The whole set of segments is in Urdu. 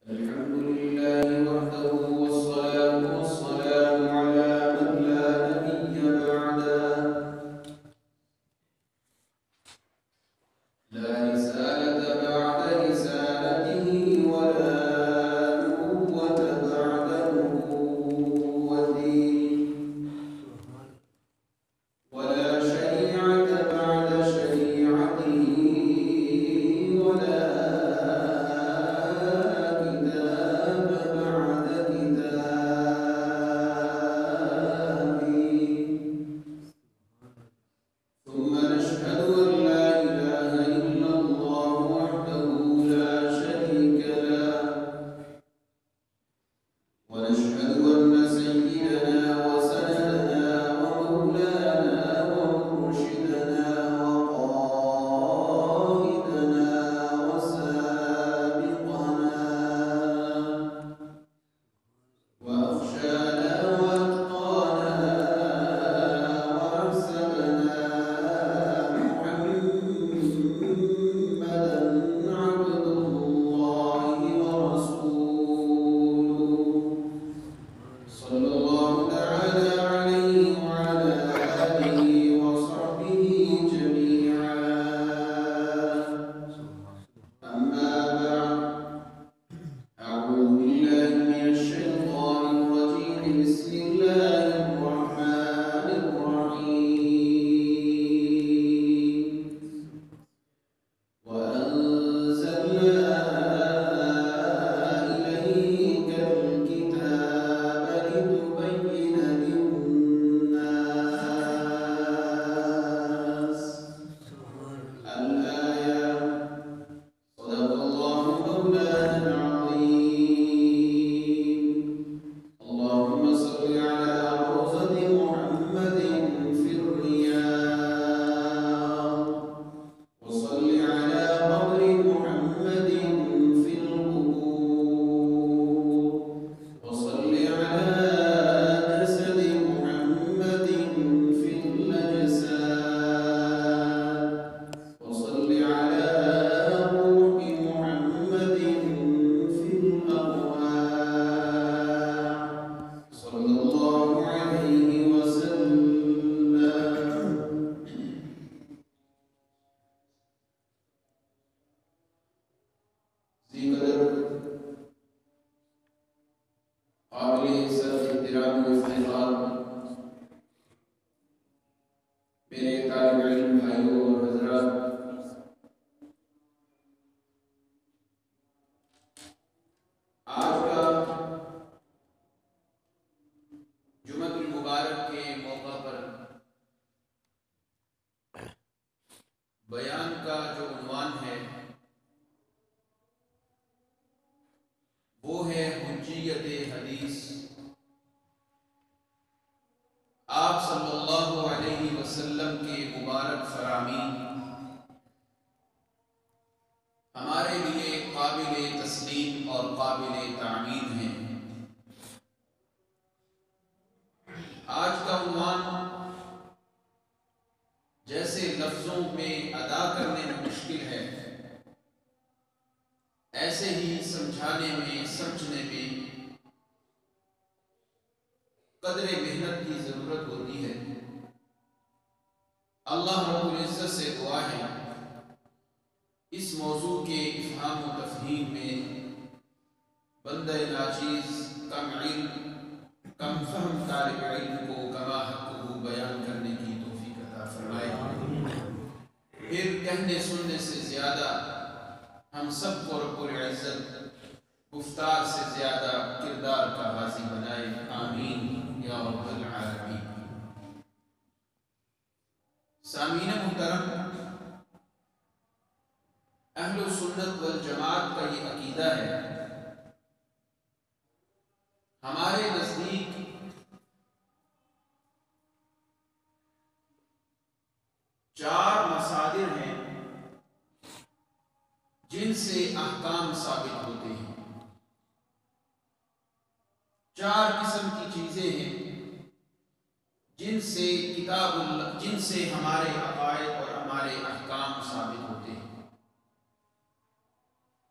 الحمد لله وحده والصلاة والسلام على من لا نبي بعده لا رسالة بعد رسالته ولا نبوة بعد نبوته ولا شريعة بعد شريعته ولا كتاب بعد كتابه ثم نشهد أن لا إله إلا الله وحده لا شريك له ونشهد أن سيدنا وسندنا ومولانا ومرشدنا وقائدنا وسابقنا وأخشانا وأتقانا وأحسبنا محمدا عبد الله ورسوله صلى الله تعالى عليه وعلى آله وصحبه جميعا أما بعد أعوذ بالله من الشيطان الرجيم بسم الله الرحمن الرحيم وأنزلنا إليك الكتاب لتبين للناس الآية صدق الله مولانا العظيم اللهم صل على روضة محمد في الرياض وصل على قبر محمد في القبور وصل على جسد محمد في الأجساد وصل على روح محمد في الأرواح صلى الله عليه وسلم ذی قدر قابل عزت احترام و افتخار میرے طالب علم بھائیوں اور حضرات، آج کا جمعۃ المبارک کے موقع پر بیان کا جو عنوان ہے وہ ہے حجیت حدیث۔ آپ صلی اللہ علیہ وسلم کے مبارک فرامین ہمارے لیے قابل تسلیم اور قابل تعمیر ہیں۔ آج کا عنوان جیسے لفظوں میں ادا کرنے میں مشکل ہے، ایسے ہی سمجھانے میں، سمجھنے میں قدر محنت کی ضرورت ہوتی ہے۔ اللہ رب العزت سے دعا ہے اس موضوع کے افہام و تفہیم میں بندہ ناچیز، کم علم، کم فہم طالب علم کو کما حقہ بیان کرنے کی توفیق عطا فرمائے۔ پھر کہنے سننے سے زیادہ ہم سب کو رب العزت گفتار سے زیادہ کردار کا حاضر بنائے، آمین یا رب العالمین۔ سامعین محترم، اہل سنت والجماعت کا یہ عقیدہ ہے، ہمارے نزدیک چار مصادر ہیں جن سے احکام ثابت ہوتے ہیں۔ چار قسم کی چیزیں ہیں جن سے ہمارے عقائد اور ہمارے احکام ثابت ہوتے ہیں۔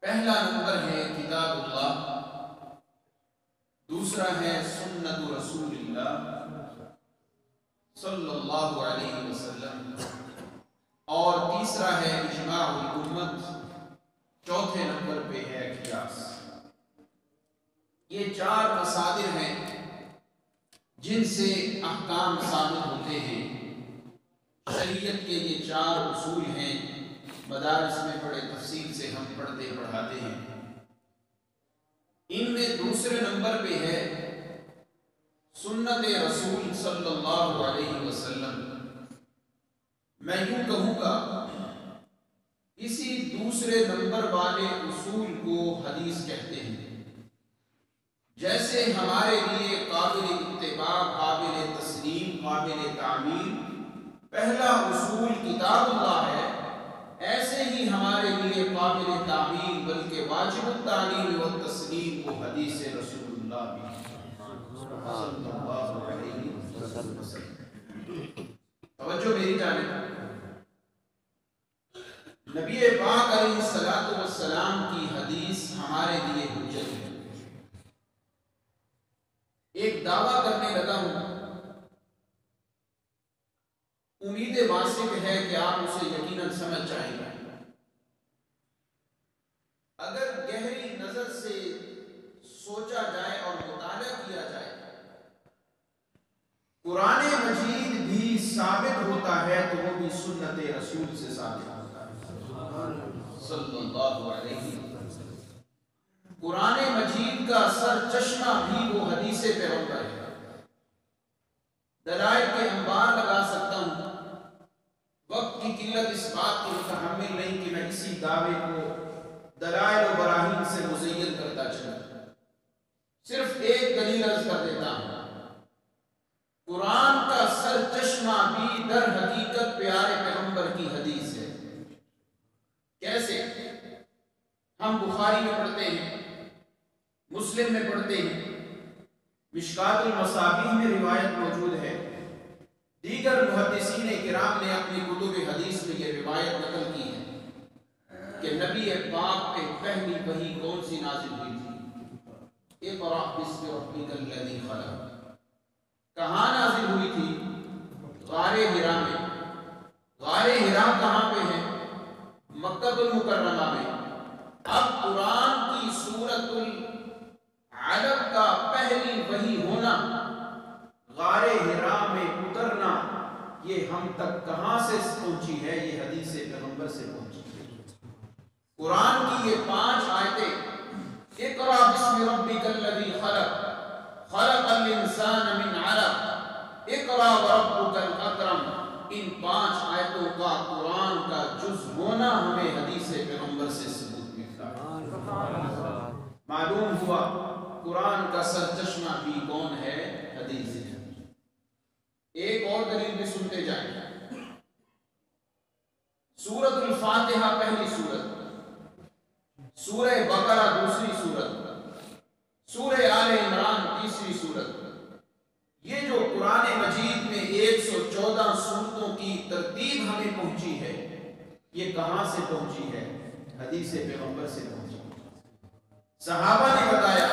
پہلا نمبر ہے کتاب اللہ دوسرا ہے سنت رسول اللہ صلی اللہ علیہ وسلم، اور تیسرا ہے اجماع الامت، چوتھے نمبر پہ ہے قیاس۔ یہ چار مصادر ہیں جن سے احکام ثابت ہوتے ہیں۔ شریعت کے یہ چار اصول ہیں، مدارس میں بڑے تفصیل سے ہم پڑھتے پڑھاتے ہیں۔ ان میں دوسرے نمبر پہ ہے سنت رسول صلی اللہ علیہ وسلم۔ میں یوں کہوں گا اسی دوسرے نمبر والے اصول کو حدیث کہتے ہیں۔ جیسے ہمارے لیے قابل اتباع، قابل تسلیم، قابل تعمیل پہلا اصول کتاب اللہ ہے، ایسے ہی ہمارے لیے قابل تعمیل بلکہ واجب التعمیل و تسلیم وہ حدیث رسول اللہ بھی صلی اللہ علیہ وسلم۔ توجہ میری جانب، نبی پاک علیہ الصلوۃ والسلام کی حدیث ہمارے لیے حجت ہے۔ ایک دعویٰ کرنے لگا ہوں، امید واثق ہے کہ آپ اسے یقیناً سمجھ جائیں گے۔ اگر گہری نظر سے سوچا جائے اور مطالعہ کیا جائے، قرآن مجید بھی ثابت ہوتا ہے تو وہ بھی سنت رسول سے ثابت ہوتا ہے صلی اللہ علیہ وسلم۔ قرآن مجید کا سر چشمہ بھی وہ حدیث پیغمبر ہے۔ دلائل کے انبار لگا سکتا ہوں، وقت کی قلت اس بات کی متحمل نہیں کہ میں اسی دعوے کو دلائل و براہین سے مزین کرتا چلوں۔ صرف ایک دلیل عرض کر دیتا ہوں، قرآن کا سر چشمہ بھی در حقیقت پیارے پیغمبر کی حدیث ہے۔ کیسے؟ ہم بخاری میں پڑھتے ہیں، مسلم میں پڑھتے ہیں، مشکات المصابیح میں روایت موجود ہے، دیگر محدثین کرام نے اپنی کتب حدیث میں یہ روایت نقل کی ہے کہ نبی پاک پہ پہلی وحی کون سی نازل ہوئی تھی؟ اقرأ باسم ربک الذی خلق۔ کہاں نازل ہوئی تھی؟ غار حرا میں۔ غار حرا کہاں پہ ہے؟ مکہ المکرمہ میں۔ اب قرآن کی سورۃ العلق کا پہلی وحی ہونا، غار حرا میں اترنا، یہ ہم تک کہاں سے پہنچی ہے؟ یہ حدیث پیغمبر سے پہنچی ہے۔ قرآن کی یہ 5 آیتیں، اقرأ باسم ربک الذی خلق، خلق الانسان من علق، اقرأ وربک الاکرم، ان 5 آیتوں کا قرآن کا جز ہونا ہمیں حدیث پیغمبر سے ثبوت ملتا ہے۔ معلوم ہوا قرآن کا سرچشمہ بھی کون ہے؟ حدیث ہے۔ ایک اور دلیل بھی سنتے جائیں، سورۃ الفاتحہ پہلی سورت، سورہ بقرہ دوسری سورت، سورہ آل عمران تیسری سورت۔ یہ جو قرآن مجید میں 114 سورتوں کی ترتیب ہمیں پہنچی ہے، یہ کہاں سے پہنچی ہے؟ حدیث پیغمبر سے پہنچی۔ صحابہ نے بتایا،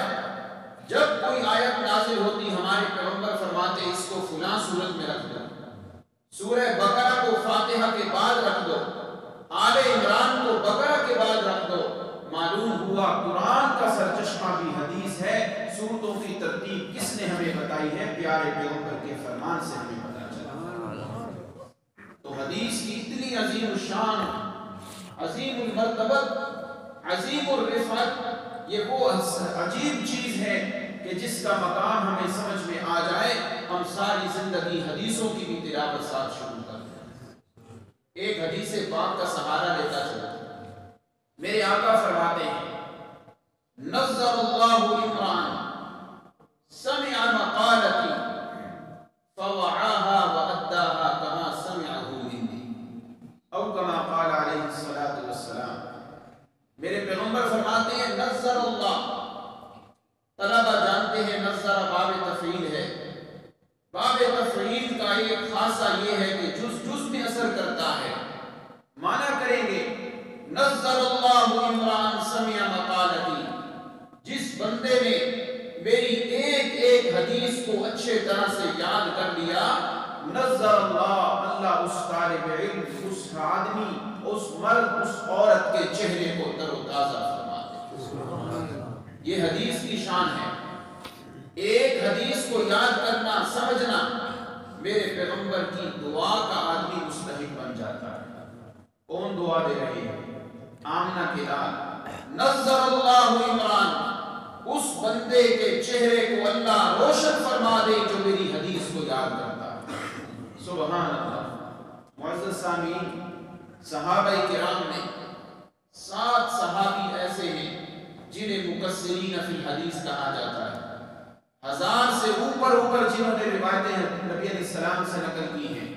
جب کوئی آیت نازل ہوتی ہمارے پیغمبر فرماتے اس کو فلاں سورت میں رکھ دو، سورہ بقرہ کو فاتحہ کے بعد رکھ دو، آل عمران کو بقرہ کے بعد رکھ دو۔ معلوم ہوا قرآن کا سرچشمہ بھی حدیث ہے۔ سورتوں کی ترتیب کس نے ہمیں بتائی ہے؟ پیارے پیغمبر کے فرمان سے ہمیں پتہ چلا۔ تو حدیث کی اتنی عظیم الشان، عظیم المرتبت، عظیم الرفعت، یہ وہ عجیب چیز ہے کہ جس کا مقام ہمیں سمجھ میں آ جائے ہم ساری زندگی حدیثوں کی بھی تلاوت ساتھ شروع کر دیں۔ ایک حدیث پاک کا سہارا لیتا چلا، میرے آقا فرماتے ہیں، نظر اللہ عمران سمع مقالتی فوعاها وأداها كما سمعه مني، او كما قال علیہ الصلاۃ والسلام۔ میرے پیغمبر فرماتے ہیں نظر اللہ، طلبہ جانتے ہیں نظر باب تفعیل ہے، باب تفعیل کا ایک خاصہ یہ ہے کہ جز میں اثر کرتا ہے۔ معنی کریں گے نظر اللہ عمران سمع مقالتی، جس بندے نے میری ایک حدیث کو اچھے طرح سے یاد کر لیا، نظر اللہ اس طالب علم، اس آدمی، اس مرد، اس عورت کے چہرے کو تر و تازہ فرما دے۔ یہ حدیث کی شان ہے۔ ایک حدیث کو یاد کرنا، سمجھنا، میرے پیغمبر کی دعا کا آدمی مستحق بن جاتا ہے۔ کون دعا دے رہی ہے؟ آمنہ کے لال، نظر اللہ عمران، اس بندے کے چہرے کو اللہ روشن فرما دے جو میری حدیث کو یاد کرتا ہے۔ سبحان اللہ۔ معزز سامعین، صحابہ کرام میں 7 صحابی ایسے ہیں جنہیں مکثرین فی الحدیث کہا جاتا ہے۔ 1000 سے اوپر جنہوں نے روایتیں نبی علیہ السلام سے نقل کی ہیں،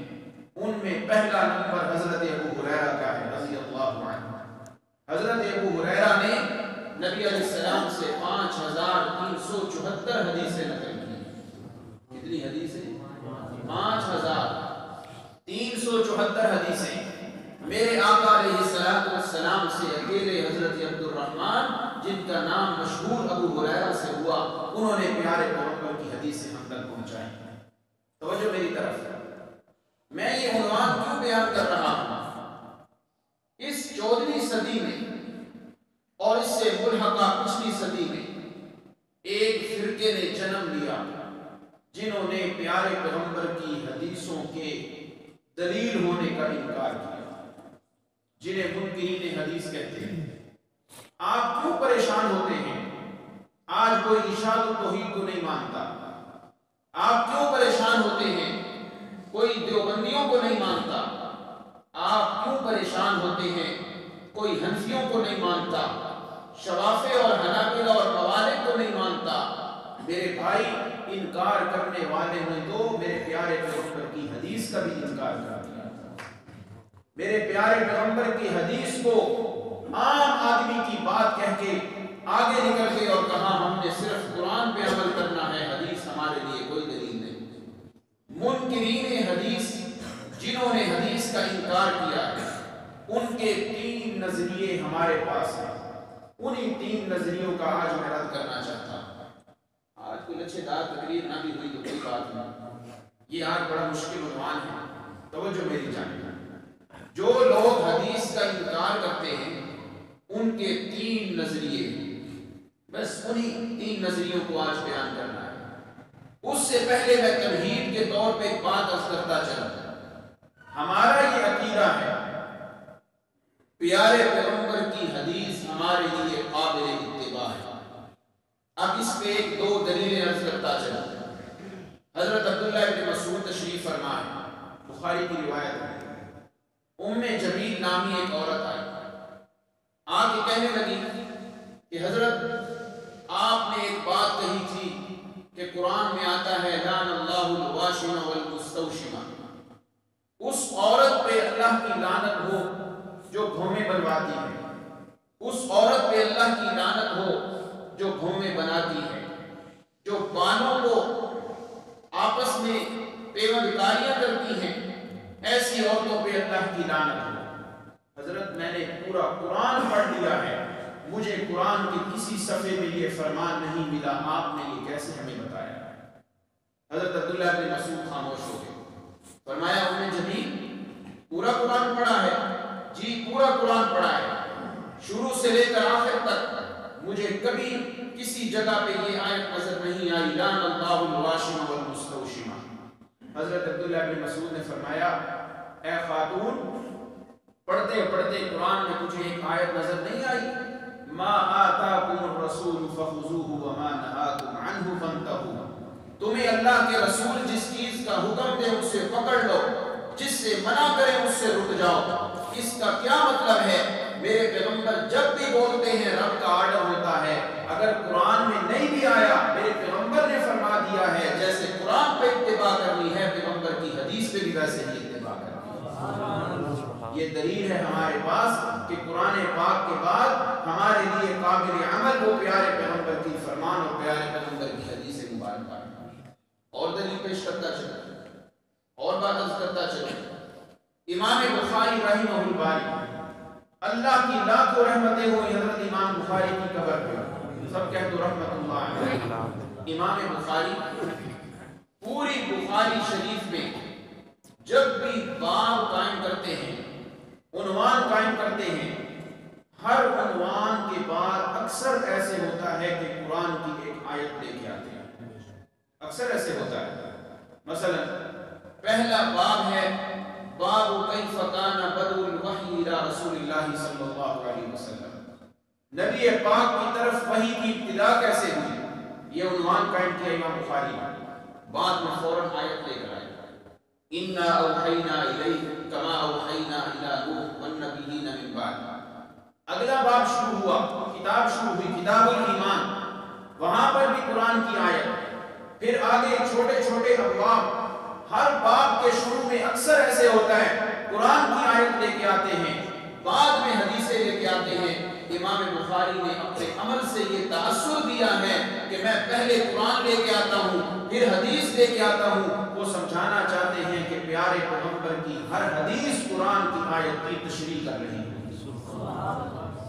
ان میں پہلا نمبر حضرت ابو ہریرہ کا ہے رضی اللہ عنہ۔ حضرت ابو ہریرہ نے نبی علیہ السلام سے 5374 حدیثیں نقل کی۔ کتنی حدیثیں؟ 5374 حدیثیں۔ میرے آقا علیہ السلام سے اکیلے حضرت عبد الرحمن، جن کا نام مشہور ابو ہریرہ سے ہوا، انہوں نے پیارے پیغمبر کی حدیثیں ہم تک پہنچائی۔ توجہ میری طرف، میں یہ عنوان کیوں بیان کر رہا ہوں؟ اس 14ویں صدی میں اور اس سے ملحقہ پچھلی صدی میں ایک فرقے نے جنم لیا جنہوں نے پیارے پیغمبر کی حدیثوں کے دلیل ہونے کا انکار کیا، جنہیں منکرین حدیث کہتے ہیں۔ آپ کیوں پریشان ہوتے ہیں؟ آج کوئی ارشاد التوحید کو نہیں مانتا۔ آپ کیوں پریشان ہوتے ہیں؟ کوئی دیوبندیوں کو نہیں مانتا۔ آپ کیوں پریشان ہوتے ہیں؟ کوئی حنفیوں کو نہیں مانتا، شوافع اور حنابلہ اور موالد کو نہیں مانتا۔ میرے بھائی، انکار کرنے والے نے تو میرے پیارے پیغمبر کی حدیث کا بھی انکار کر دیا۔ میرے پیارے پیغمبر کی حدیث کو عام آدمی کی بات کہہ کے آگے نکل گئے اور کہا ہم نے صرف قرآن پہ عمل کرنا ہے، حدیث ہمارے لیے کوئی دلیل نہیں۔ منکرین حدیث جنہوں نے حدیث کا انکار کیا ہے، ان کے 3 نظریے ہمارے پاس ہیں۔ انہی 3 نظریوں کا آج میں رد کرنا چاہتا ہوں۔ آج کوئی لچھے دار تقریر نہ بھی ہوئی تو کوئی بات نہیں، یہ آج بڑا مشکل عنوان ہے۔ توجہ میری جانب، جو لوگ حدیث کا انکار کرتے ہیں ان کے 3 نظریے، بس انہی 3 نظریوں کو آج بیان کرنا ہے۔ اس سے پہلے میں تمہید کے طور پہ ایک بات عرض کرتا چلا۔ ہمارا یہ عقیدہ ہے، پیارے پیغمبر کی حدیث ہمارے لیے قابل اتباع ہے۔ اب اس پہ 2 دلیلیں عرض کرتا چلا۔ حضرت عبداللہ ابن مسعود تشریف فرمائے، بخاری کی روایت ہے، ام جمیل نامی ایک عورت آئی، آ کے کہنے لگی کہ حضرت آپ نے ایک بات کہی تھی کہ قرآن میں آتا ہے لعن اللہ الواشم والمستوشمہ، اس عورت پہ اللہ کی لعنت ہو جو گھومے بنواتی ہے، اس عورت پہ اللہ کی لعنت ہو جو گھومے بناتی ہے، جو بالوں کو آپس میں پیوند کاریاں کرتی ہیں، ایسی عورتوں پہ اللہ کی لعنت ہو۔ حضرت میں نے پورا قرآن پڑھ لیا ہے، مجھے قرآن کے کسی صفحے میں یہ فرمان نہیں ملا، آپ نے یہ کیسے ہمیں بتایا؟ حضرت عبداللہ بن مسعود خاموش ہو گئے۔ فرمایا ام جمیل پورا قرآن پڑھا ہے؟ جی پورا قرآن پڑھا ہے، شروع سے لے کر آخر تک مجھے کبھی کسی جگہ پہ یہ آیت نظر نہیں آئی لعن اللہ الواشم والمستوشمہ۔ حضرت عبداللہ بن مسعود نے فرمایا اے خاتون، پڑھتے پڑھتے قرآن میں تجھے ایک آیت نظر نہیں آئی؟ ما آتاکم الرسول فخذوہ وما نہاکم عنہ فانتہوا، تمہیں اللہ کے رسول جس چیز کا حکم دے اس سے پکڑ لو، جس سے منع کرے اس سے رک جاؤ۔ اس کا کیا مطلب ہے؟ میرے پیغمبر جب بھی بولتے ہیں رب کا آرڈر ہوتا ہے، اگر قرآن میں نہیں بھی آیا میرے پیغمبر نے فرما دیا ہے جیسے قرآن پہ اتباع کرنی ہے، پیغمبر کی حدیث پہ بھی ویسے ہی اتباع کرنی ہے۔ یہ دلیل ہے ہمارے پاس کہ قرآن پاک کے بعد ہمارے لیے قابل عمل وہ پیارے پیغمبر کی فرمان اور پیارے پیغمبر کی حدیث مبارکہ ہے۔ اور دلیل پیش کرتا چلا، اور بات عرض کرتا چلا۔ امام بخاری رحمہ الباری، اللہ کی لاکھوں رحمتیں ہوئی حضرت امام بخاری کی قبر پہ، سب کہہ دو رحمت اللہ علیہ۔ امام بخاری پوری بخاری شریف میں جب بھی باب قائم کرتے ہیں، عنوان قائم کرتے ہیں، ہر عنوان کے بعد اکثر ایسے ہوتا ہے کہ قرآن کی ایک آیت لے کے آتے ہیں، اکثر ایسے ہوتا ہے۔ مثلا پہلا باب ہے باب کیف کان بدء الوحی الی رسول اللہ صلی اللہ علیہ وسلم، نبی پاک کی طرف وحی کی ابتدا کیسے ہوئی، یہ عنوان قائم کیا امام بخاری نے۔ بعد میں فوراً آیت لے کر آئے انا اوحینا الیک کما اوحینا الی نوح والنبیین من بعد۔ اگلا باب شروع ہوا، کتاب شروع ہوئی، کتاب الایمان، وہاں پر بھی قرآن کی آیت، پھر آگے چھوٹے چھوٹے ابواب، ہر باب کے شروع میں اکثر ایسے ہوتا ہے قرآن کی آیت لے کے آتے ہیں، بعد میں حدیثیں لے کے آتے ہیں۔ امام بخاری نے اپنے عمل سے یہ تاثر دیا ہے کہ میں پہلے قرآن لے کے آتا ہوں پھر حدیث لے کے آتا ہوں۔ وہ سمجھانا چاہتے ہیں کہ پیارے پیغمبر کی ہر حدیث قرآن کی آیت کی تشریح کر رہی ہے۔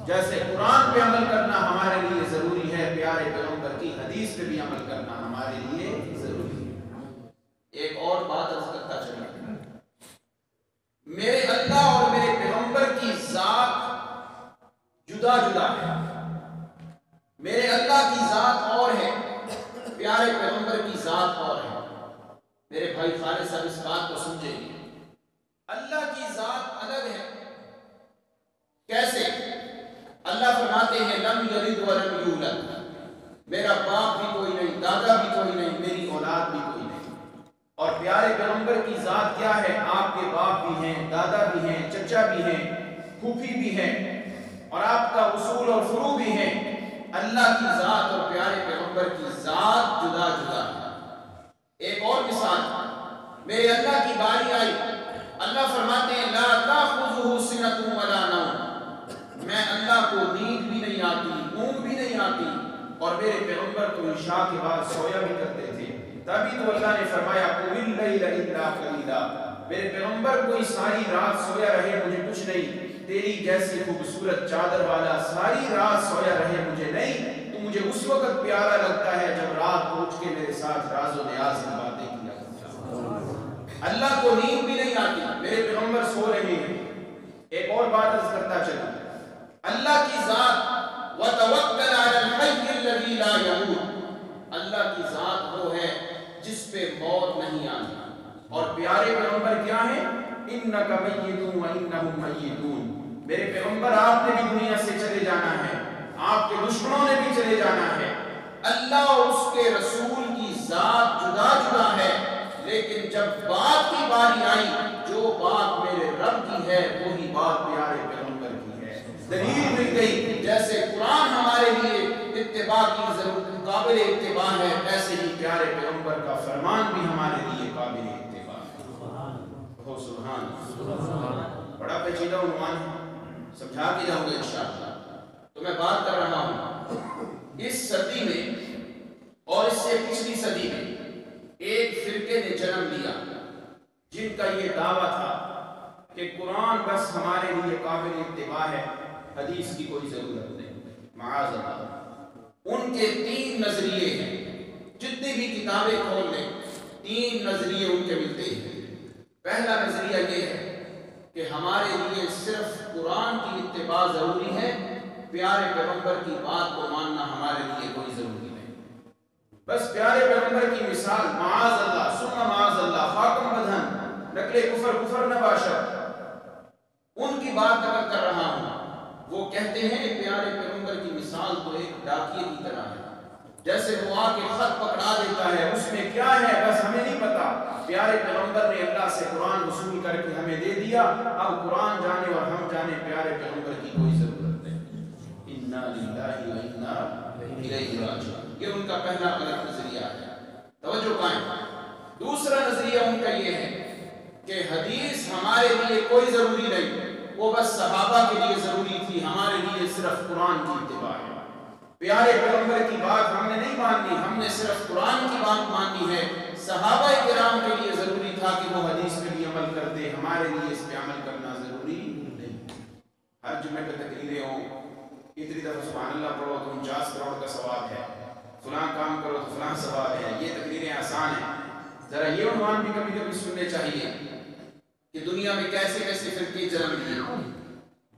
جیسے قرآن پہ عمل کرنا ہمارے لیے ضروری ہے، پیارے پیغمبر کی حدیث پہ بھی عمل کرنا ہمارے لیے ضروری ہے۔ ایک اور بات عرض کرتا چلا، میرے اللہ اور میرے پیغمبر کی ذات جدا جدا ہے، میرے اللہ کی ذات اور ہے، پیارے پیغمبر کی ذات اور ہے۔ میرے بھائی خالد صاحب اس بات کو سمجھیں گے، اللہ کی ذات الگ ہے۔ کیسے؟ اللہ فرماتے ہیں لم یلد ولم یولد، میرا باپ بھی کوئی نہیں، دادا بھی کوئی نہیں، میری اولاد بھی کوئی نہیں۔ اور پیارے پیغمبر کی ذات کیا ہے؟ آپ کے باپ بھی ہیں، دادا بھی ہیں، چچا بھی ہیں، پھوپھی بھی ہیں، اور آپ کا اصول اور فروع بھی ہیں۔ اللہ کی ذات اور پیارے پیغمبر کی ذات جدا جدا ہے۔ ایک اور مثال، میرے اللہ کی باری آئی، اللہ فرماتے ہیں لا تأخذہ سنۃ ولا نوم، میں اللہ کو نیند بھی نہیں آتی، اونگ بھی نہیں آتی، اور میرے پیغمبر تو عشاء کے بعد سویا بھی کرتے تھے۔ تبھی تو اللہ نے فرمایا قم اللیل الا قلیلا، میرے پیغمبر کوئی ساری رات سویا رہے مجھے کچھ نہیں، تیری جیسی خوبصورت چادر والا ساری رات سویا رہے مجھے نہیں، تو مجھے اس وقت پیارا لگتا ہے جب رات کو اٹھ کے میرے ساتھ راز و نیاز کی باتیں کیا کرتا ہے۔ اللہ کو نیند بھی نہیں آتی، میرے پیغمبر سو رہے ہیں۔ ایک اور بات عرض کرتا چلا، اللہ کی ذات وَتَوَكَّلْ عَلَى الْحَيِّ الَّذِي لَا يَمُوتُ، اللہ کی ذات وہ ہے جس پہ موت نہیں آتی۔ اور پیارے پیغمبر کیا ہیں؟ اِنَّكَ مَيِّتٌ وَإِنَّهُمْ مَيِّتُونَ، میرے پیغمبر آپ نے بھی دنیا سے چلے جانا ہے، آپ کے دشمنوں نے بھی چلے جانا ہے۔ اللہ اور اس کے رسول کی ذات جدا جدا ہے، لیکن جب بات کی باری آئی، جو بات میرے رب کی ہے وہی بات پیارے پیغمبر کی ہے۔ دلیل مل گئی، جیسے قرآن ہمارے لیے اتباع کی ضرورت قابل اتباع ہے، ایسے ہی پیارے پیغمبر کا فرمان بھی ہمارے لیے قابل اتباع ہے۔ ہو سبحان اللہ، بڑا پیچیدہ عنوان ہے، سمجھا کے جاؤں گا انشاءاللہ۔ تو میں بات کر رہا ہوں اس صدی میں اور اس سے پچھلی صدی میں ایک فرقے نے جنم لیا جن کا یہ دعویٰ تھا کہ قرآن بس ہمارے لیے قابل اتباع ہے، حدیث کی کوئی ضرورت نہیں۔ معاذ اللہ، ان کے تین نظریے ہیں، جتنی بھی کتابیں کھول لیں تین نظریے ان کے ملتے ہیں۔ پہلا نظریہ یہ ہے کہ ہمارے لیے صرف قرآن کی اتباع ضروری ہے، پیارے پیغمبر کی بات کو ماننا ہمارے لیے کوئی ضروری نہیں۔ بس پیارے پیغمبر کی مثال معاذ اللہ ثم معاذ اللہ خاکم بدہن نقل کفر نباشر، ان کی بات اگر کر رہا ہوں، وہ کہتے ہیں پیارے پیغمبر کی مثال تو ایک ڈاکیے کی طرح ہے، جیسے وہ آ کے خط پکڑا دیتا ہے، اس میں کیا ہے بس ہمیں نہیں پتا، پیارے پیغمبر نے اللہ سے قرآن وصول کر کے ہمیں دے دیا، اب قرآن جانے اور ہم جانے پیارے پیغمبر کی کوئی ضرورت نہیں۔ انا للہ و انا الیہ راجعون، یہ ان کا پہلا غلط نظریہ ہے، توجہ قائم۔ دوسرا نظریہ ان کا یہ ہے کہ حدیث ہمارے لیے کوئی ضروری نہیں، وہ بس صحابہ کے لیے ضروری تھی، ہمارے لیے صرف قرآن کی اتباع ہے۔ پیارے پیغمبر کی بات ہم نے نہیں ماننی، ہم نے صرف قرآن کی بات ماننی ہے۔ صحابہ کرام کے لیے ضروری تھا کہ وہ حدیث پہ بھی عمل کرتے، ہمارے لیے اس پہ عمل کرنا ضروری نہیں۔ ہر جمعے پہ تقریریں ہوں، اتنی دفعہ سبحان اللہ پڑھو تو 49 کروڑ کا ثواب ہے، فلاں کام کرو تو فلاں ثواب ہے، یہ تقریریں آسان ہیں. ذرا یہ عنوان بھی کبھی کبھی سننے چاہیے کہ دنیا میں کیسے کیسے فرقے جنم لیے.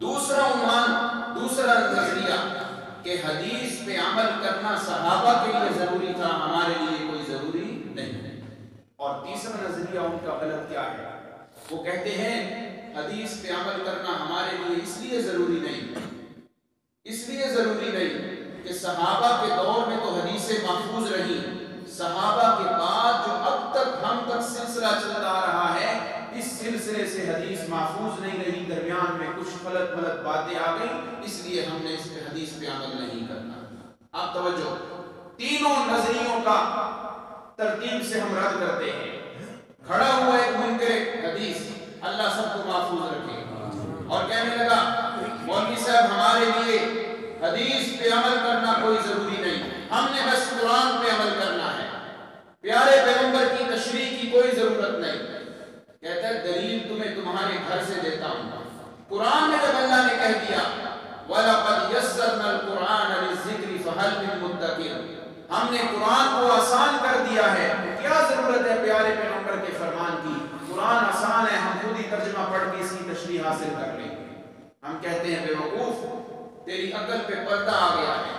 دوسرا عنوان، دوسرا نظریہ کہ حدیث پہ عمل کرنا صحابہ کے لیے ضروری تھا، ہمارے لیے کوئی ضروری نہیں. اور تیسرا نظریہ ان کا غلط کیا ہے؟ وہ کہتے ہیں حدیث پہ عمل کرنا ہمارے لیے اس لیے ضروری نہیں، اس لیے ضروری نہیں کہ صحابہ کے دور میں تو حدیثیں محفوظ رہی، صحابہ کے بعد جو اب تک ہم تک سلسلہ چلتا آ رہا ہے اس سلسلے سے حدیث محفوظ نہیں رہی، درمیان میں کچھ غلط غلط باتیں آ گئی، اس لیے ہم نے اس پہ حدیث پہ عمل نہیں کرنا. اب توجہ، تینوں نظریوں کا ترتیب سے ہم رد کرتے ہیں. کھڑا ہوا ایک منکر حدیث، اللہ سب کو محفوظ رکھے، اور کہنے لگا مولوی صاحب ہمارے لیے حدیث پہ عمل کرنا کوئی ضروری نہیں، ہم نے بس قرآن پہ عمل کرنا ہے، پیارے پیغمبر کی تشریح کی کوئی ضرورت نہیں. کہتا ہے دلیل تمہیں تمہارے گھر سے دیتا ہوں. قرآن میں جب اللہ نے کہہ دیا وَلَقَدْ يَسَّرْنَا الْقُرْآنَ لِلذِّكْرِ فَهَلْ مِن مُدَّكِرٍ، ہم نے قرآن کو آسان کر دیا ہے، کیا ضرورت ہے پیارے پیغمبر کے فرمان کی؟ قرآن آسان ہے، ہم خود ہی ترجمہ پڑھ کے اس کی تشریح حاصل کر لیں. ہم کہتے ہیں بے وقوف، تیری عقل پہ پردہ آ گیا ہے.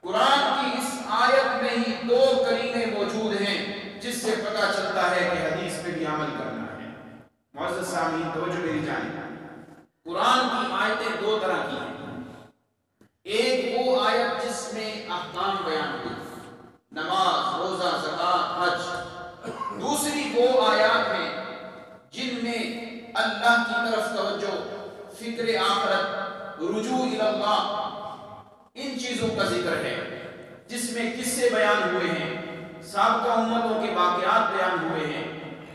قرآن کی اس آیت میں ہی دو قرینے موجود ہیں جس سے پتہ چلتا ہے کہ حدیث پہ بھی عمل کرنا ہے. معزز سامعین توجہ میری جانب، قرآن کی آیتیں دو طرح کی ہیں. ایک وہ آیت جس میں احکام بیان ہوئے، نماز، روزہ، زکوٰۃ، حج. دوسری وہ آیات ہیں جن میں اللہ کی طرف توجہ، فکر آخرت، رجوع الی اللہ، ان چیزوں کا ذکر ہے، جس میں قصے بیان ہوئے ہیں، سابقہ امتوں کے واقعات بیان ہوئے ہیں.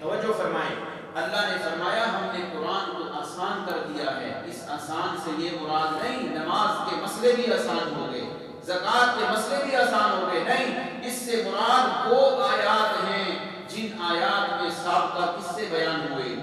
توجہ فرمائیں، اللہ نے فرمایا ہم نے قرآن کو آسان کر دیا ہے. اس آسان سے یہ مراد نہیں نماز کے مسئلے بھی آسان ہو گئے، زکوٰۃ کے مسئلے بھی آسان ہو گئے، نہیں، اس سے مراد وہ آیات ہیں جن آیات میں سابقہ قصے بیان ہوئے،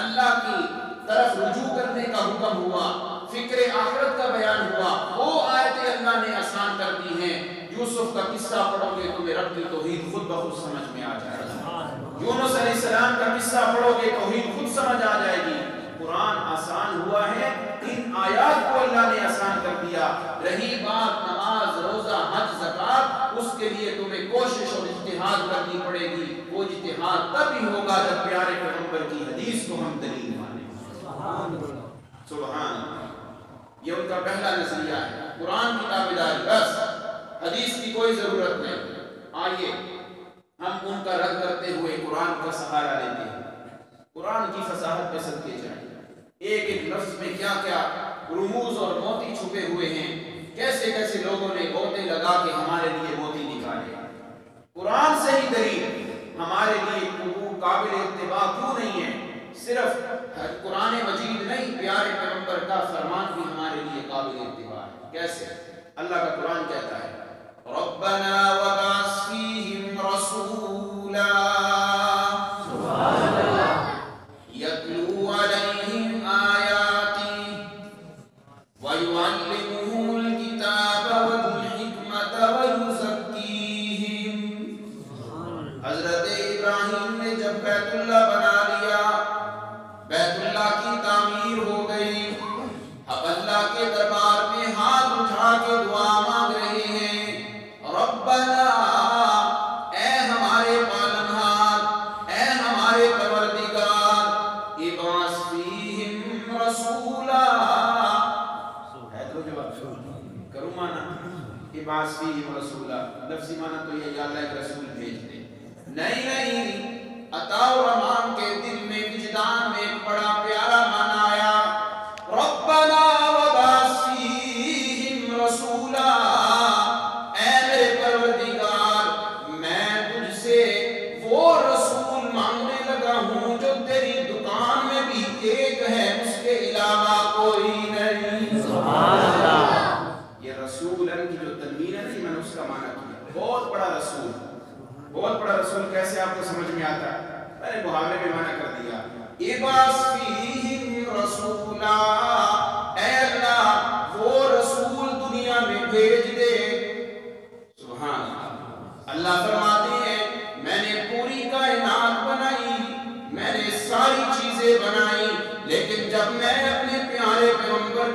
اللہ کی طرف رجوع کرنے کا حکم ہوا، فکر آخرت کا بیان ہوا. وہ آیتیں اللہ نے آسان کر دی ہیں. یوسف کا قصہ پڑھو گے تمہیں رب کی توحید خود بخود سمجھ میں آ جائے گی. یونس علیہ السلام کا قصہ پڑھو گے توحید خود سمجھ آ جائے گی. قرآن آسان ہوا ہے، ان آیات کو اللہ نے آسان کر دیا. رہی بات نماز، روزہ، حج، زکوٰۃ، اس کے لیے تمہیں کوشش اور اجتہاد کرنی پڑے گی. وہ اجتہاد تب ہی ہوگا جب پیارے پیغمبر کی حدیث کو ہم دلیل مانیں. سبحان اللہ. یہ ان کا پہلا نظریہ ہے، قرآن کی تابعداری، بس حدیث کی کوئی ضرورت نہیں. آئیے ہم ان کا رد کرتے ہوئے قرآن کا سہارا لیتے ہیں. قرآن کی فصاحت پہ صدقے جائیں، ایک ایک لفظ میں کیا کیا رموز اور موتی چھپے ہوئے ہیں، کیسے کیسے لوگوں نے گوتے لگا کے ہمارے لیے موتی نکالے. قرآن سے ہی دلیل ہمارے لیے قابل اتباع کیوں نہیں ہے؟ صرف قرآن مجید نہیں، پیارے پیغمبر کا فرمان بھی ہمارے لیے قابل اتباع ہے. کیسے؟ اللہ کا قرآن کہتا ہے ربنا وبعث فیہم رسولا یتلو علیہم آیاتی ویعلمہم الکتاب والحکمت ویزکیہم. حضرت ابراہیم نے جب بیت اللہ بنا لیا، بیت اللہ کی تعمیر ہو گئی، اب اللہ کے دربار میں ہاتھ اٹھا کے دعا مانگ رہے ہیں ربنا، اے ہمارے پالنہار، اے ہمارے پروردگار، ابعث فیہم رسولا. ہے تو جواب کروں مانا ابعث فیہم رسولا، لفظی مانا تو یہ یا اللہ ایک رسول بھیج دے. نہیں، عطا و رحمان کے دل میں وجدان میں ایک بڑا پیارا معنی آیا ربنا وبعث فیہم رسولا. اے میرے پروردگار، میں تجھ سے وہ رسول مانگنے لگا ہوں جو تیری دکان میں بھی ایک ہے، اس کے علاوہ کوئی نہیں. سبحان اللہ. یہ رسولن کی جو تنوین ہے میں نے اس کا معنی کیا، بہت بڑا رسول. بہت بڑا رسول کیسے آپ کو سمجھ میں آتا ہے؟ میں نے محاورے میں معنی کر دیا ابعث فیہم رسولا. اے اللہ وہ رسول دنیا میں بھیج دے. سبحان اللہ.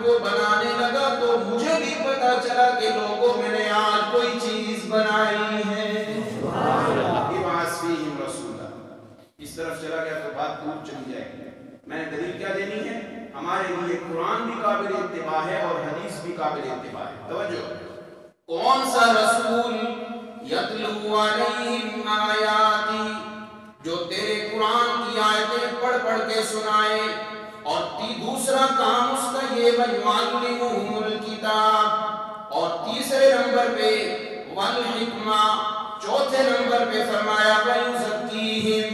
کو بنانے لگا تو مجھے بھی پتا چلا کہ لوگوں میں نے آج کوئی چیز بنائی ہے۔ اس طرف چلا گیا تو بات دور چلی جائے گی۔ میں نے دلیل کیا دینی ہے؟ ہمارے لیے قرآن بھی قابل اتباع ہے اور حدیث بھی قابل اتباع ہے۔ توجہ، کون سا رسول یتلو علیہم آیاتی، جو تیرے قرآن کی آیتیں پڑھ پڑھ کے سنائے، اور دوسرا کام اس کا یہ وَيُعَلِّمُهُمُ الْكِتَابَ، اور تیسرے نمبر پہ والحکمہ، چوتھے نمبر پہ فرمایا وَيُزَكِّيهِمْ۔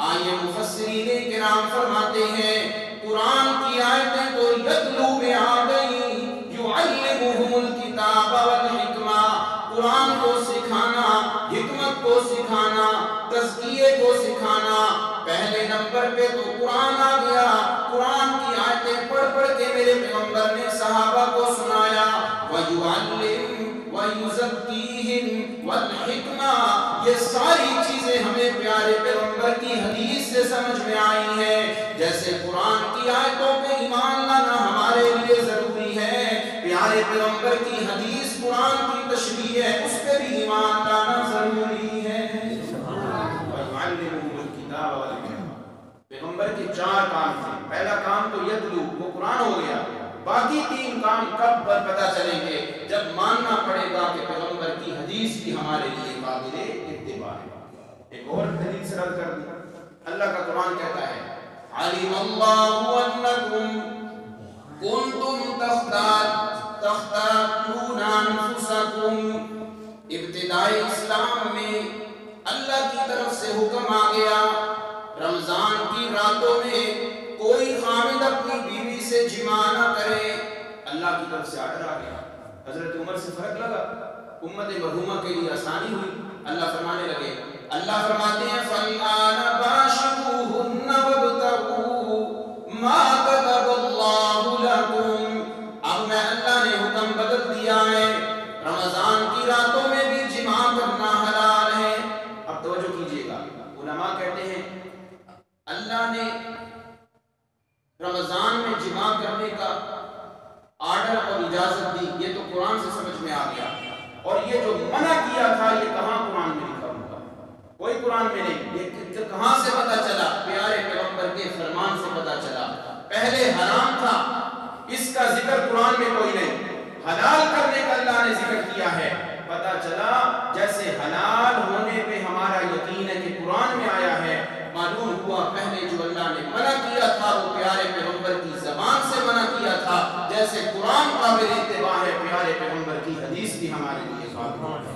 آئیے مفسرین کرام فرماتے ہیں قرآن کی آیتیں تو یتلو میں آ گئی، یعلمہم الکتاب والحکمہ، قرآن کو سکھانا، حکمت کو سکھانا، تزکیے کو سکھانا۔ پہلے نمبر پہ تو قرآن آ گیا، قرآن کی آیتیں پڑھ پڑھ کے میرے پیغمبر نے صحابہ کو سنایا۔ وَيُعَلِّمْ وَيُزَكِّيهِمْ وَالْحِکْمَةِ، یہ ساری چیزیں ہمیں پیارے پیغمبر کی حدیث سے سمجھ میں آئی ہیں۔ جیسے قرآن کی آیتوں پہ ایمان لانا ہمارے لیے ضروری ہے، پیارے پیغمبر کی حدیث قرآن کی تشریح ہے، اس پہ بھی ایمان لانا ضروری ہے۔ پیغمبر کے 4 کام تھے۔ پہلا کام تو یتلو، وہ قرآن ہو گیا۔ باقی 3 کام کب پتہ چلیں گے؟ جب ماننا پڑے گا کہ پیغمبر کی حدیث بھی ہمارے لیے قابل اتباع ہے۔ ایک اور دلیل سے رد کر دیا، اللہ کا قرآن کہتا ہے عَلِمَ اللَّهُ أَنَّكُمْ كُنْتُمْ تَخْتَانُونَ أَنفُسَكُمْ۔ ابتدائی اسلام میں اللہ کی طرف سے حکم آ گیا، رمضان کی راتوں میں کوئی خامد اپنی بیوی سے جماع نہ کرے، اللہ کی طرف سے آرڈر آ گیا۔ حضرت عمر سے فرق لگا، امت مرحومہ کے لیے آسانی ہوئی، اللہ فرمانے لگے، اللہ فرماتے ہیں فَالْآنَ بَاشِرُوهُنَّ وَابْتَغُوا مَا كَتَبَ اللَّهُ لَكُمْ۔ اب میں اللہ نے حکم بدل دیا ہے، رمضان کی راتوں میں بھی جماع کرنا حلال ہے۔ اب توجہ کیجئے گا، علماء کہتے ہیں اللہ نے رمضان میں جماع کرنے کا آرڈر اور اجازت دی، یہ تو قرآن سے سمجھ میں آ گیا، اور یہ جو منع کیا تھا یہ کہاں قرآن میں لکھا ہوگا؟ کوئی قرآن میں نہیں۔ یہ کہاں سے پتہ چلا؟ پیارے پیغمبر کے فرمان سے پتہ چلا۔ پہلے حرام تھا، اس کا ذکر قرآن میں کوئی نہیں، حلال کرنے کا اللہ نے ذکر کیا ہے۔ پتہ چلا جیسے حلال ہونے پہ ہمارا یقین ہے کہ قرآن میں آیا ہے، معلوم ہوا پہلے جو اللہ نے منع کیا تھا وہ پیارے پیغمبر کی زبان سے منع کیا تھا، جیسے قرآن قابل اتباع ہے، پیارے پیغمبر کی حدیث بھی ہمارے لیے قابل اتباع ہے۔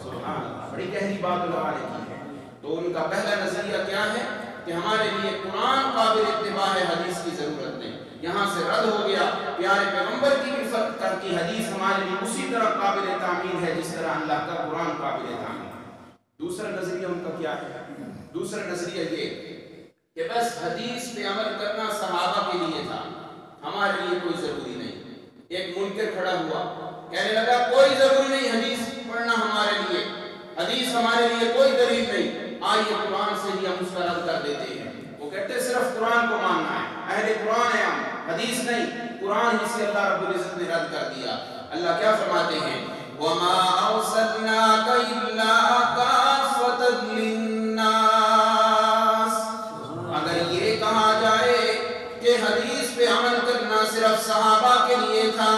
سبحان اللہ، بڑی گہری بات علماء نے کی ہے۔ تو ان کا پہلا نظریہ کیا ہے کہ ہمارے لیے قرآن قابل اتباع ہے، حدیث کی ضرورت نہیں۔ یہاں سے رد ہو گیا، پیارے پیغمبر کی کی حدیث ہمارے لیے اسی طرح قابل تعمیل ہے جس طرح اللہ کا قرآن قابل تعمیل ہے۔ دوسرا نظریہ ان کا کیا ہے؟ دوسرا نظریہ یہ کہ بس حدیث پہ عمل کرنا صحابہ کے لیے تھا، ہمارے لیے کوئی ضروری نہیں۔ ایک منکر کھڑا ہوا، کہنے لگا کوئی ضروری نہیں حدیث پڑھنا ہمارے لیے، حدیث ہمارے لیے کوئی دلیل نہیں، آئیے قرآن سے ہی ہم اس کا رد کر دیتے ہیں۔ وہ کہتے صرف قرآن کو ماننا ہے، اہل قرآن ہے ہم، حدیث نہیں۔ قرآن ہی سے اللہ رب العزت نے رد کر دیا۔ اللہ کیا فرماتے ہیں وَمَا أَرْسَلْنَاكَ إِلَّا كَافَّةً لِلنَّاسِ۔ اگر یہ کہا جائے کہ حدیث پہ عمل کرنا صرف صحابہ کے لیے تھا،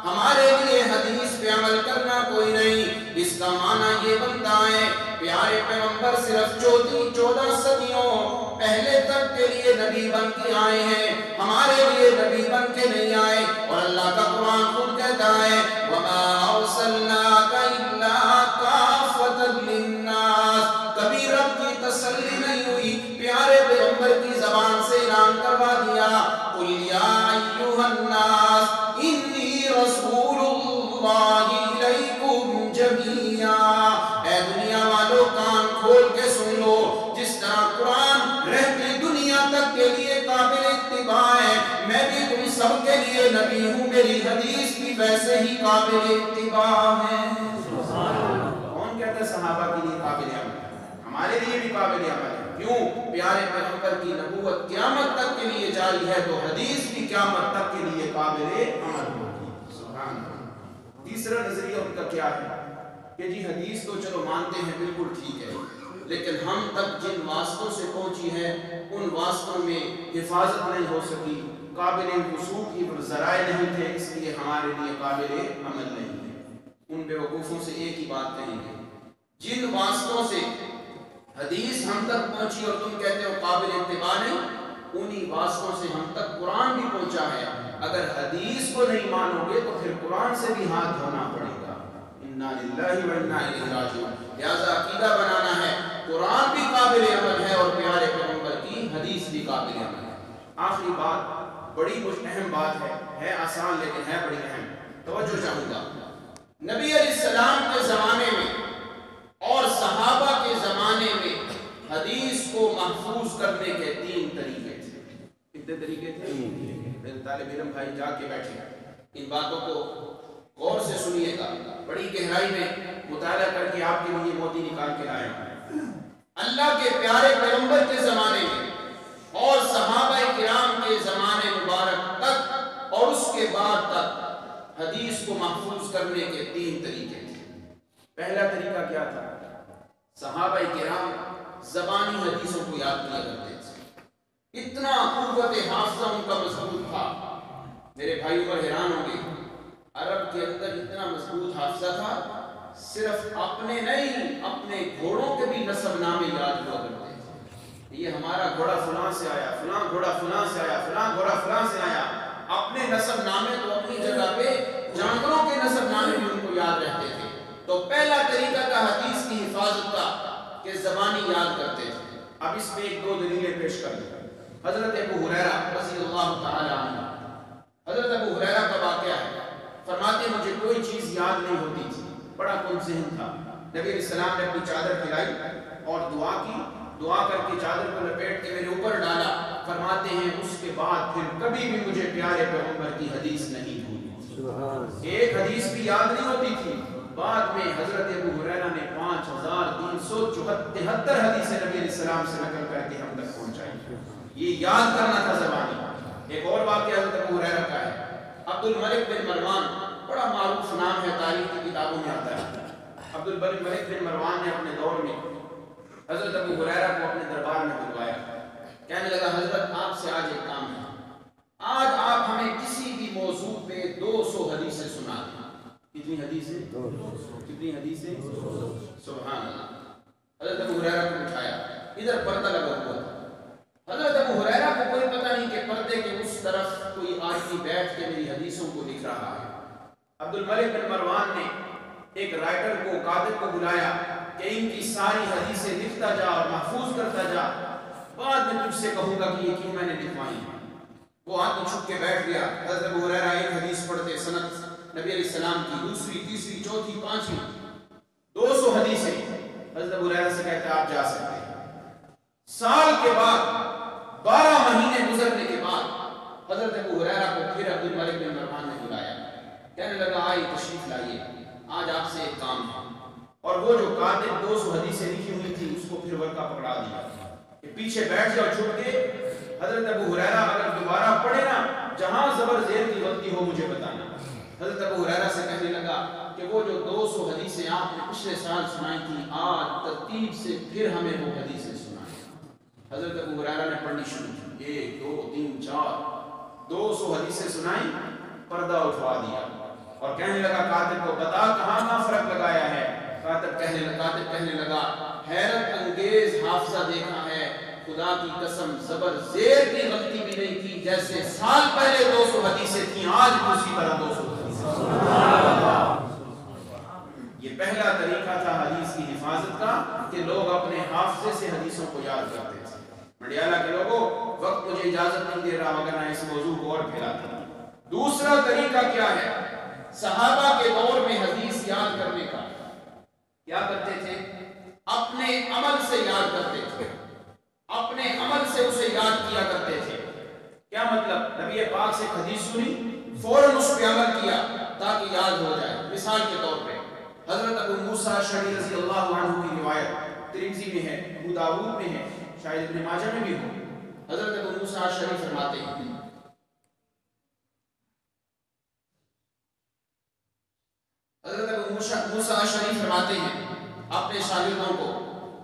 ہمارے لیے حدیث پہ عمل کرنا کوئی نہیں، اس کا معنی یہ بنتا ہے پیارے پیغمبر صرف 14 صدیوں پہلے تک کے لیے نبی بن کے آئے ہیں، ہمارے لیے نبی بن کے نہیں آئے۔ اور اللہ کا قرآن خود کہتا ہے وَمَا أَرْسَلْنَاكَ إِلَّا كَافَّةً لِلنَّاسِ۔ کبھی رب کی تسلی نہیں ہوئی، پیارے پیغمبر کی زبان سے اعلان کروا دیا قُلْ يَا أَيُّهَا النَّاسُ إِنِّي رَسُولُ اللَّهِ إِلَيْكُمْ جَمِيعًا۔ اے دنیا والو کان کھول کے سن لو، جس طرح قرآن رہتی دنیا تک کے لیے قابل اتباع ہے، میں بھی تم سب کے لیے نبی ہوں، میری حدیث بھی ویسے ہی قابل اتباع ہے۔ کون کہتا ہے صحابہ کے لیے قابل عمل ہے؟ ہمارے لیے بھی قابل عمل ہے۔ کیوں؟ پیارے پیغمبر کی نبوت قیامت تک کے لیے جاری ہے، تو حدیث بھی قیامت تک کے لیے قابل کیا ہے کہ جی حدیث تو چلو مانتے ہیں بالکل ٹھیک ہے، لیکن ہم تک جن واسطوں سے پہنچی ہے ان واسطوں میں حفاظت نہیں ہو سکی، قابل وصول کی ذرائع نہیں تھے، اس لیے ہمارے لیے قابل عمل نہیں ہے۔ ان بیوقوفوں سے ایک ہی بات کہیں گے، جن واسطوں سے حدیث ہم تک پہنچی اور تم کہتے ہو قابل اتباع نہیں، انہی واسطوں سے ہم تک قرآن بھی پہنچا ہے۔ اگر حدیث کو نہیں مانو گے تو پھر قرآن سے بھی ہاتھ دھونا پڑے گا۔ انا للہ و انا الیہ راجعون۔ لہذا عقیدہ بنانا ہے، قرآن بھی قابل عمل ہے اور پیارے پیغمبر کی حدیث بھی قابل عمل ہے۔ آخری بات بڑی کچھ اہم بات ہے آسان لیکن ہے بڑی اہم، توجہ چاہوں گا۔ نبی علیہ السلام کے زمانے میں اور صحابہ کے زمانے میں حدیث کو محفوظ کرنے کے 3 طریقے تھے۔ کتنے طریقے تھے؟ میرے طالب علم بھائی جا کے بیٹھے، ان باتوں کو غور سے سنیے گا، بڑی گہرائی میں مطالعہ کر کے آپ کے لیے موتی نکال کے لائے ہیں۔ اللہ کے پیارے پیغمبر کے زمانے میں اور صحابہ کرام کے زمانے مبارک تک اور اس کے بعد تک حدیث کو محفوظ کرنے کے 3 طریقے تھے۔ پہلا طریقہ کیا تھا؟ صحابہ کرام زبانی حدیثوں کو یاد کیا کرتے تھے، اتنا قوت حافظہ ان کا مضبوط تھا۔ میرے بھائی عمر حیران ہوں گے، عرب کے اندر اتنا مضبوط حافظہ تھا، صرف اپنے نہیں اپنے گھوڑوں کے بھی نسب نامے یاد ہوا کرتے تھے۔ یہ ہمارا گھوڑا فلاں سے آیا، فلاں گھوڑا فلاں سے آیا، فلاں گھوڑا فلاں سے آیا۔ اپنے نسب نامے تو اپنی جگہ پہ، جانوروں کے نسب نامے بھی ان کو یاد رہتے تھے۔ تو پہلا طریقہ تھا حدیث کی حفاظت کا کہ زبانی یاد کرتے تھے۔ اب اس میں 1-2 دلیلیں پیش کر دیں۔ حضرت ابو ہریرہ رضی اللہ تعالی عنہ، حضرت ابو ہریرہ کا واقعہ ہے، فرماتے مجھے کوئی چیز یاد نہیں ہوتی تھی، بڑا کن ذہن تھا۔ نبی علیہ السلام نے اپنی چادر پھیلائی اور دعا کی، دعا کر کے چادر کو لپیٹ کے میرے اوپر ڈالا۔ فرماتے ہیں اس کے بعد پھر کبھی بھی مجھے پیارے پیغمبر کی حدیث نہیں بھولی، ایک حدیث بھی یاد نہیں ہوتی تھی۔ بعد میں حضرت ابو ہریرہ نے 5373 حدیثیں نبی علیہ السلام سے نقل کر کے ہم تک پہنچائی۔ یہ یاد کرنا تھا زبانی۔ ایک اور واقعہ حضرت ابو ہریرہ کا ہے، عبد الملک بن مروان، بڑا معروف نام ہے، تاریخ کی کتابوں میں آتا ہے۔ عبد الملک بن مروان نے اپنے دور میں حضرت ابو ہریرہ کو اپنے دربار میں بلوایا، کہنے لگا حضرت آپ سے آج ایک کام ہے، آج آپ ہمیں کسی بھی موضوع پہ 200 حدیثیں سنا دیں۔ کتنی حدیثیں؟ کتنی حدیثیں؟ سبحان اللہ۔ حضرت ابو ہریرہ کو اٹھایا، ادھر پردہ لگا ہوا تھا، حضرت ابو ہریرہ کو کوئی پتہ نہیں کہ پردے کے اس طرف کوئی آدمی بیٹھ کے میری حدیثوں کو لکھ رہا ہے۔ عبد الملک بن مروان نے ایک رائٹر کو، کاتب کو بلایا کہ ان کی ساری حدیثیں لکھتا جا اور محفوظ کرتا جا، بعد میں تجھ سے کہوں گا کہ یہ کیوں میں نے لکھوائی ہیں۔ وہ آدمی چھپ کے بیٹھ گیا۔ حضرت ابو ہریرہ ایک حدیث پڑھتے، سند نبی علیہ السلام کی، دوسری، تیسری، چوتھی، پانچویں، 200 حدیثیں۔ حضرت ابو ہریرہ سے کہتے آپ جا سکتے ہیں۔ سال کے بعد، 12 مہینے گزرنے کے بعد حضرت ابو ہریرہ کو پھر عبد الملک بن مروان نے بلایا، کہنے لگا آئیے تشریف لائیے، آج آپ سے ایک کام ہے۔ اور وہ جو کاتب 200 حدیثیں لکھی ہوئی تھی اس کو پھر ورقہ پکڑا دیا کہ پیچھے بیٹھ جاؤ چھپ کے، حضرت ابو ہریرہ اگر دوبارہ پڑھے نا، جہاں زبر زیر کی غلطی ہو مجھے بتانا۔ حضرت ابو ہریرہ سے کہنے لگا کہ وہ جو 200 حدیثیں آپ نے پچھلے سال سنائی تھی، آج ترتیب سے پھر ہمیں وہ حدیثیں سنائیں۔ حضرت ابو ہریرہ نے پڑھنی شروع کی، 1 2 3 4، 200 حدیثیں سنائیں، پردہ اٹھوا دیا اور کہنے لگا کاتب کو بتا کہاں فرق لگایا ہے۔ کاتب کہنے لگا حیرت انگیز حافظہ دیکھا ہے، خدا کی قسم زبر زیر کی غلطی بھی نہیں کی، جیسے سال پہلے 200 حدیثیں تھیں آج بھی اسی طرح 200 حدیثیں۔ یہ پہلا طریقہ تھا حدیث کی حفاظت کا کہ لوگ اپنے حافظے سے حدیثوں کو یاد کرتے تھے۔ مڈیالہ کے لوگوں، وقت مجھے اجازت نہیں دے رہا مگر میں اس موضوع کو اور پھیلاتا ہوں۔ دوسرا طریقہ کیا ہے؟ صحابہ کے دور میں حدیث یاد کرنے کا کیا کرتے تھے؟ اپنے عمل سے یاد کرتے تھے، اپنے عمل سے اسے یاد کیا کرتے تھے۔ کیا مطلب؟ نبی پاک سے حدیث سنی، فوراً اس پہ عمل کیا تاکہ یاد ہو جائے۔ مثال کے طور پہ حضرت ابو موسیٰ اشعری رضی اللہ عنہ کی روایت ترمذی میں ہے، ابو داؤد میں ہے، شاید ابن ماجہ میں بھی ہو۔ حضرت ابو موسیٰ اشعری فرماتے ہیں کہ حضرت ابو موسیٰ اشعری فرماتے ہیں اپنے شاگردوں کو،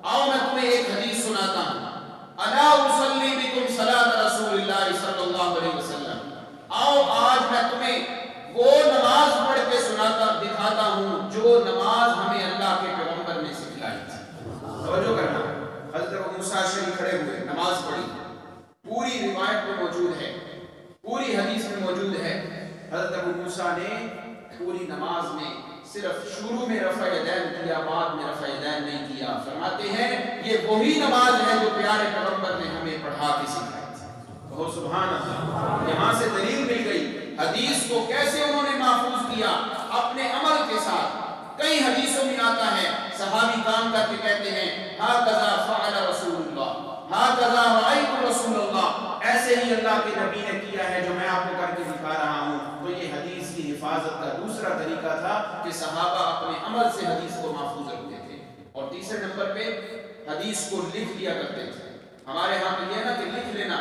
آؤ میں تمہیں ایک حدیث سناتا ہوں، الا اصلی بکم صلاۃ رسول اللہ صلی اللہ علیہ وسلم، آؤ آج میں تمہیں وہ نماز پڑھ کے سناتا دکھاتا ہوں جو نماز ہمیں اللہ کے پیغمبر نے سکھلائی تھی۔ توجہ کرنا، حضرت ابو موسیٰ اشعری کھڑے ہوئے، نماز پڑھی، پوری روایت میں موجود ہے، پوری حدیث میں موجود ہے۔ حضرت ابو موسیٰ نے پوری نماز میں صرف شروع میں رفع یدین کیا، بعد میں رفع یدین نہیں کیا۔ فرماتے ہیں یہ وہی نماز ہے جو پیارے پیغمبر نے ہمیں پڑھا کے سکھائی تھی۔ کہو سبحان اللہ۔ یہاں سے دلیل مل گئی حدیث کو کیسے انہوں نے محفوظ کیا، اپنے عمل کے ساتھ۔ کئی حدیثوں میں آتا ہے صحابی کام کر کے کہتے ہیں ھذا فعل رسول اللہ، ھذا رأیت رسول اللہ، ایسے ہی اللہ کے نبی نے کیا ہے جو میں آپ کو کر کے دکھا رہا ہوں۔ تو یہ حدیث کی حفاظت کا دوسرا طریقہ تھا کہ صحابہ اپنے عمل سے حدیث کو محفوظ رکھتے تھے۔ اور تیسرے نمبر پہ حدیث کو لکھ لیا کرتے تھے۔ ہمارے ہاں تو یہ نا کہ لکھ لینا،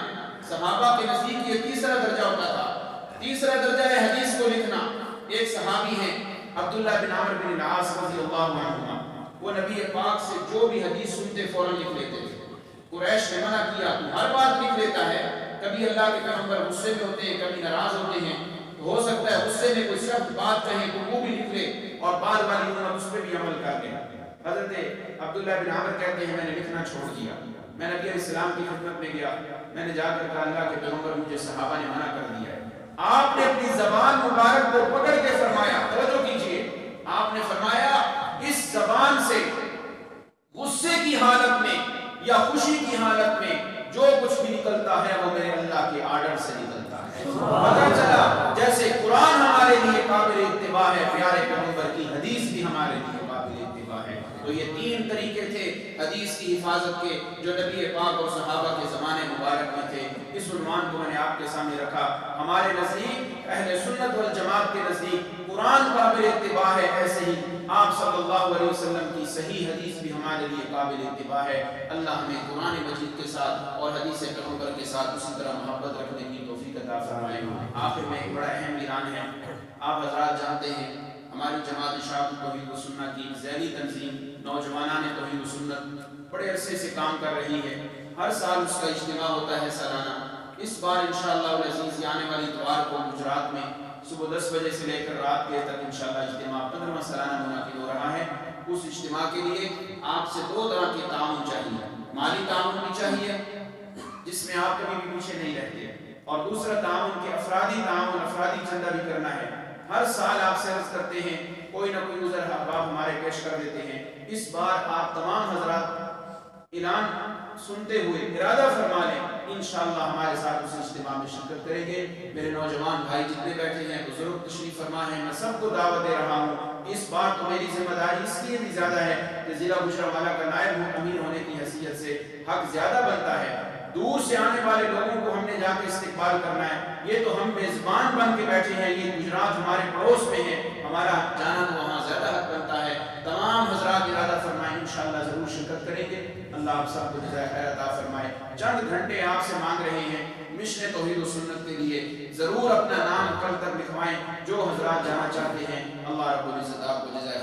صحابہ کے نزدیک یہ تیسرا درجہ ہوتا تھا۔ تیسرا درجہ ہے حدیث کو لکھنا۔ ایک صحابی ہیں عبداللہ بن عمرو بن العاص رضی اللہ عنہما، وہ نبی پاک سے جو بھی حدیث سنتے فوراً لکھ لیتے تھے۔ قریش نے منع کیا، تو ہر بات لکھ لیتا ہے، کبھی اللہ کے پیغمبر غصے میں ہوتے ہیں، کبھی ناراض ہوتے ہیں، تو ہو سکتا ہے غصے میں کوئی سخت بات کہیں تو وہ بھی لکھ لے اور بعد والی امت اس پہ بھی عمل کر لے۔ حضرت عبداللہ بن عمر کہتے ہیں میں نے لکھنا چھوڑ دیا، میں نبی علیہ السلام کی خدمت میں گیا، میں نے جا کر کہا اللہ کے پیغمبر مجھے صحابہ نے منع کر دیا ہے۔ آپ نے اپنی زبان مبارک کو پکڑ کے فرمایا، توجہ کیجئے، آپ نے فرمایا اس زبان سے غصے کی حالت میں یا خوشی کی حالت میں جو کچھ بھی نکلتا ہے وہ میرے اللہ کے آرڈر سے نکلتا ہے۔ پتہ چلا جیسے قرآن ہمارے لیے قابل اتباع ہے، پیارے پیغمبر کی حدیث بھی ہمارے لیے قابل اتباع ہے۔ تو یہ تین طریقے تھے حدیث کی حفاظت کے جو نبی پاک اور صحابہ کے زمانے مبارک میں تھے۔ اس عنوان کو میں نے آپ کے سامنے رکھا۔ ہمارے نزدیک اہل سنت والجماعت کے نزدیک قرآن قابل اتباع ہے، ایسے ہی آپ صلی اللہ علیہ وسلم کی صحیح حدیث بھی ہمارے لیے قابل اتباع ہے۔ اللہ ہمیں قرآن مجید کے ساتھ اور حدیث پیغمبر کے ساتھ اسی طرح محبت رکھنے کی توفیق عطا فرمائے۔ آخر میں ایک بڑا اہم اعلان ہے، آپ حضرات جانتے ہیں ہماری جماعت اشاعت توحید و سنت کی ذیلی تنظیم نوجوانان توحید و سنت بڑے عرصے سے کام کر رہی ہے۔ ہر سال اس کا اجتماع ہوتا ہے سالانہ۔ اس بار انشاءاللہ العزیز آنے والی اتوار کو گجرات میں صبح 10 بجے سے لے کر رات کے تک انشاءاللہ اجتماع 15واں سالانہ منعقد ہو رہا ہے۔ اس اجتماع کے لیے آپ سے دو طرح کے تعاون چاہیے، مالی تعاون بھی چاہیے جس میں آپ کبھی بھی پیچھے نہیں رہتے، اور دوسرا تعاون کے افرادی تعاون، افرادی چندہ بھی کرنا ہے۔ ہر سال آپ سے عرض کرتے ہیں کوئی نہ کوئی عذر احباب ہمارے پیش کر دیتے ہیں۔ اس بار آپ تمام حضرات اعلان سنتے ہوئے ارادہ فرما لیں انشاءاللہ ہمارے ساتھ اس اجتماع میں شرکت کریں گے۔ میرے نوجوان بھائی جتنے بیٹھے ہیں، بزرگ تشریف فرما ہیں، میں سب کو دعوت دے رہا ہوں۔ اس بار تو میری ذمہ داری اس لیے بھی زیادہ ہے کہ ضلع گوجرانوالہ کا نائب امیر ہونے کی حیثیت سے حق زیادہ بنتا ہے۔ دور سے آنے والے لوگوں کو ہم نے جا کے استقبال کرنا ہے۔ یہ تو ہم میزبان بن کے بیٹھے ہیں، یہ گجرات ہمارے پڑوس میں ہے، ہمارا جانا تو وہاں زیادہ حق بنتا ہے۔ تمام حضرات ارادہ فرمائیں انشاءاللہ ضرور شرکت کریں گے۔ اللہ آپ سب کو جزائے خیر عطا فرمائے۔ چند گھنٹے آپ سے مانگ رہے ہیں مشن توحید و سنت کے لیے، ضرور اپنا نام کل تک لکھوائیں جو حضرات جانا چاہتے ہیں۔ اللہ رب العزت آپ کو جزائے